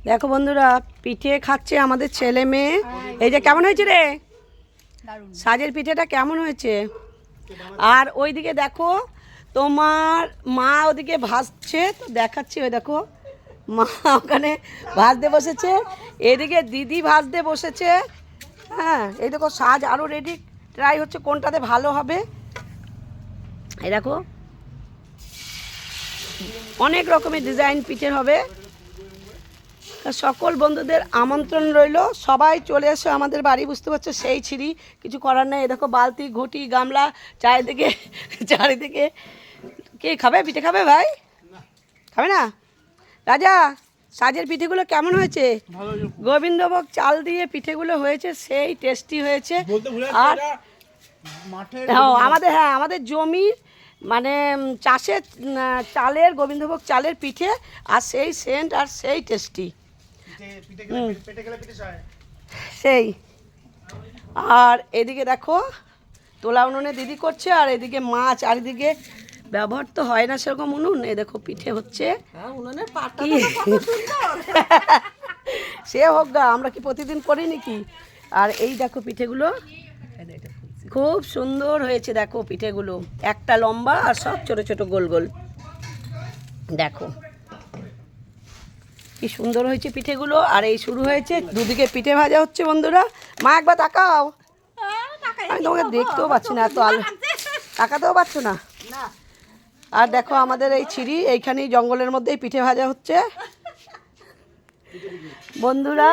দেখো বন্ধুরা, পিঠে খাচ্ছে আমাদের ছেলে মেয়ে। এই যে কেমন হয়েছে রে সাজের পিঠেটা, কেমন হয়েছে? আর ওইদিকে দেখো তোমার মা ওদিকে ভাজছে, তো দেখাচ্ছি। ওই দেখো মা ওখানে ভাজতে বসেছে, এদিকে দিদি ভাজতে বসেছে। হ্যাঁ, এই দেখো সাজ আরও রেডি, ট্রাই হচ্ছে কোনটাতে ভালো হবে। এই দেখো অনেক রকমের ডিজাইন পিঠের হবে। সকল বন্ধুদের আমন্ত্রণ রইল, সবাই চলে এসো আমাদের বাড়ি। বুঝতে পারছো, সেই ছিঁড়ি, কিছু করার নেই। দেখো বালতি, ঘটি, গামলা চারিদিকে। কে খাবে পিঠে? খাবে ভাই? খাবে না? রাজা, সাজের পিঠেগুলো কেমন হয়েছে? গোবিন্দভোগ চাল দিয়ে পিঠেগুলো হয়েছে, সেই টেস্টি হয়েছে। আর আমাদের জমির মানে চাষের চালের, গোবিন্দভোগ চালের পিঠে, আর সেই সেন্ট আর সেই টেস্টি সেই। আর এদিকে দেখো তোলা উনুনে দিদি করছে, আর এদিকে মাছ, আর এদিকে ব্যবহার তো হয় না সেরকম উনুন। এই দেখো পিঠে হচ্ছে, সে হোক গা, আমরা কি প্রতিদিন করি নাকি? আর এই দেখো পিঠেগুলো খুব সুন্দর হয়েছে। দেখো পিঠেগুলো একটা লম্বা আর সব ছোট ছোট গোল গোল। দেখো কি সুন্দর হয়েছে পিঠেগুলো। আর এই শুরু হয়েছে, দুদিকে piঠে ভাজা হচ্ছে বন্ধুরা। মা একবার তাকাও, আমি তোমাকে দেখতেও পাচ্ছি না, এত আলো, তাকাতেও পারছো না। আর দেখো আমাদের এই ছিঁড়ি, এইখানেই জঙ্গলের মধ্যেই পিঠে ভাজা হচ্ছে বন্ধুরা।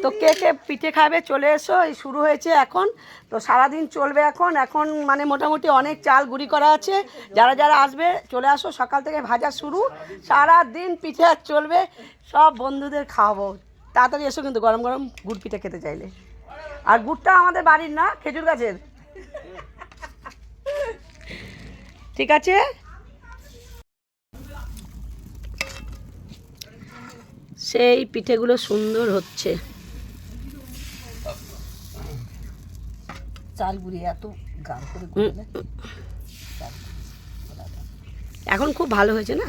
তো কে কে পিঠে খাবে চলে এসো, এই শুরু হয়েছে এখন। তো সারাদিন চলবে এখন মানে মোটামুটি অনেক চাল গুঁড়ি করা আছে। যারা যারা আসবে চলে আসো, সকাল থেকে ভাজা শুরু, সারাদিন পিঠে আর চলবে। সব বন্ধুদের খাওয়াবো, তাড়াতাড়ি এসো কিন্তু গরম গরম গুড় পিঠে খেতে চাইলে। আর গুড়টা আমাদের বাড়ির না, খেজুর গাছের। ঠিক আছে, সেই পিঠেগুলো সুন্দর হচ্ছে। চাল গুঁড়ি এত গাঢ় করে এখন খুব ভালো হয়েছে না?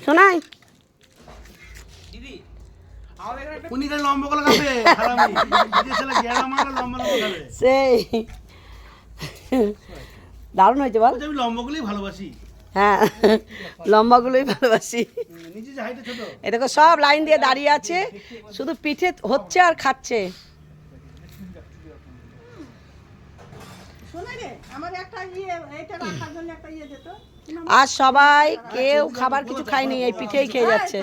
শোনাই সেই দারুণ হয়েছে বল। লম্বাগুলোই ভালোবাসি। হ্যাঁ, লম্বাগুলোই ভালোবাসি। এটাকে সব লাইন দিয়ে দাঁড়িয়ে আছে, শুধু পিঠে হচ্ছে আর খাচ্ছে। আর সবাই কেউ খাবার কিছু খায়নি, এই পিঠেই খেয়ে যাচ্ছে।